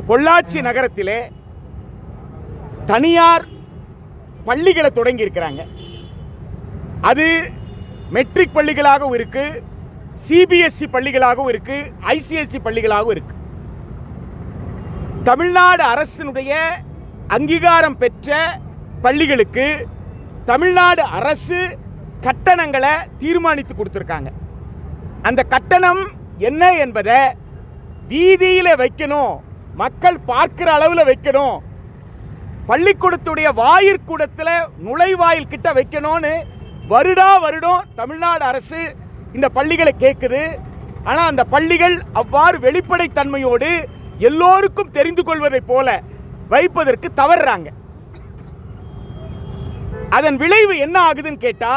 பொள்ளாச்சி நகரத்திலே தனியார் பள்ளிகளை தொடங்கி இருக்கிறாங்க. அது மெட்ரிக் பள்ளிகளாகவும் இருக்கு, சிபிஎஸ்இ பள்ளிகளாகவும் இருக்கு, ஐசிஎஸ்இ பள்ளிகளாகவும் இருக்கு. தமிழ்நாடு அரசினுடைய அங்கீகாரம் பெற்ற பள்ளிகளுக்கு தமிழ்நாடு அரசு கட்டணங்களை தீர்மானித்து கொடுத்துருக்காங்க. அந்த கட்டணம் என்ன என்பதை வீதியில் வைக்கணும், மக்கள் பார்க்கிற அளவில் வைக்கணும், பள்ளிக்கூடத்துடைய வாயிற்கூடத்தில் நுழைவாயில் கிட்ட வைக்கணும்னு வருடம் தமிழ்நாடு அரசு இந்த பள்ளிகளை கேட்குது. ஆனால் அந்த பள்ளிகள் அவ்வாறு வெளிப்படைத்தன்மையோடு எல்லோருக்கும் தெரிந்து கொள்வதை போல வைப்பதற்கு தவறுறாங்க. அதன் விளைவு என்ன ஆகுதுன்னு கேட்டா,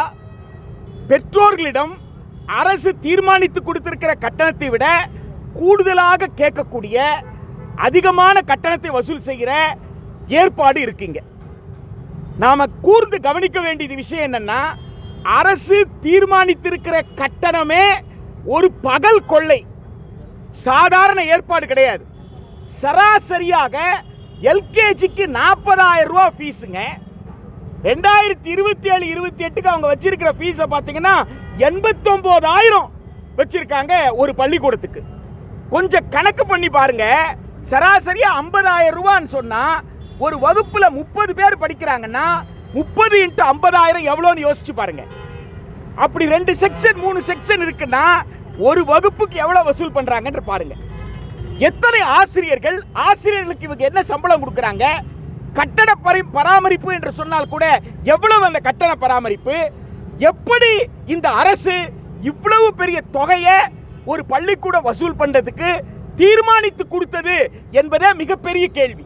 பெற்றோர்களிடம் அரசு தீர்மானித்து கொடுத்திருக்கிற கட்டணத்தை விட கூடுதலாக கேட்கக்கூடிய அதிகமான கட்டணத்தை வசூல் செய்கிற ஏற்பாடு இருக்குங்க. நாம கூர்ந்து கவனிக்க வேண்டிய விஷயம் என்னன்னா, அரசு தீர்மானித்திருக்கிற கட்டணமே ஒரு பகல் கொள்ளை, சாதாரண ஏற்பாடு கிடையாது. சராசரியாக எல்கேஜிக்கு 40,000 ரூபாய் ஃபீஸுங்க. 2027-28க்கு அவங்க வச்சிருக்கிற ஃபீஸை பார்த்தீங்கன்னா 89,000 வச்சிருக்காங்க ஒரு பள்ளிக்கூடத்துக்கு. கொஞ்சம் கணக்கு பண்ணி பாருங்க, சராசரியா 50,000 ரூபான்னு சொன்னா ஒரு வகுப்புல 30 பேர் படிக்கிறாங்கன்னா 30 × 50,000 எவ்வளோன்னு யோசிச்சு பாருங்க. அப்படி 2 செக்ஷன் 3 செக்ஷன் இருக்குன்னா ஒரு வகுப்புக்கு எவ்வளவு வசூல் பண்றாங்கன்னு பாருங்க. எத்தனை ஆசிரியர்களுக்கு இவங்க என்ன சம்பளம் கொடுக்கறாங்க? கட்டட பராமரிப்பு என்று சொன்னால் கூட எவ்வளவு அந்த கட்டண பராமரிப்பு? எப்படி இந்த அரசு இவ்வளவு பெரிய தொகையை ஒரு பள்ளிக்கூட வசூல் பண்றதுக்கு தீர்மானித்து கொடுத்தது என்பதே மிகப்பெரிய கேள்வி.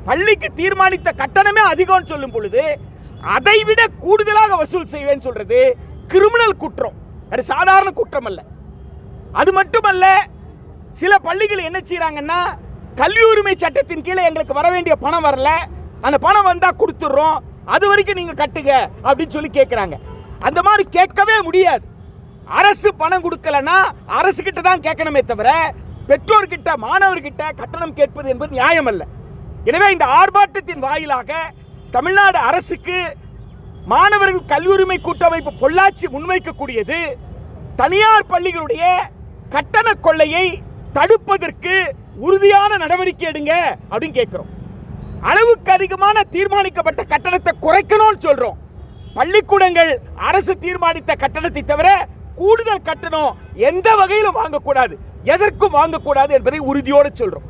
பள்ளிக்கு தீர்மானித்த கட்டணமே அதிகம் சொல்லும் பொழுது அதை விட கூடுதலாக வசூல் செய்வேன்னு சொல்றது கிரிமினல் குற்றம், அது சாதாரண குற்றம் அல்ல. அது மட்டுமல்ல, சில பள்ளிகள் என்ன செய்யறாங்கன்னா, கல்வி உரிமை சட்டத்தின் கீழே எங்களுக்கு வர வேண்டிய பணம் வரல, அந்த பணம் வந்தா கொடுத்துறோம், அது வரைக்கும் நீங்க கட்டுங்க அப்படின்னு சொல்லி கேட்கிறாங்க. அந்த மாதிரி கேட்கவே முடியாது. அரசு பணம் கொடுக்கலன்னா அரசு கிட்ட தான் கேட்கணுமே தவிர பெற்றோர்கிட்ட மாணவர்கிட்ட கட்டணம் கேட்பது என்பது நியாயம் அல்ல. எனவே இந்த ஆர்ப்பாட்டத்தின் வாயிலாக தமிழ்நாடு அரசுக்கு மாணவர்கள் கல்வி உரிமை கூட்டமைப்பு பொள்ளாச்சி முன்வைக்கக்கூடியது, தனியார் பள்ளிகளுடைய கட்டண கொள்ளையை தடுப்பதற்கு உறுதியான நடவடிக்கை எடுங்க அப்படின்னு கேட்கிறோம். அளவுக்கு அதிகமான தீர்மானிக்கப்பட்ட கட்டணத்தை குறைக்கணும்னு சொல்றோம். பள்ளிக்கூடங்கள் அரசு தீர்மானித்த கட்டணத்தை தவிர கூடுதல் கட்டணம் எந்த வகையிலும் வாங்கக்கூடாது, எதற்கும் வாங்கக்கூடாது என்பதை உறுதியோடு சொல்றோம்.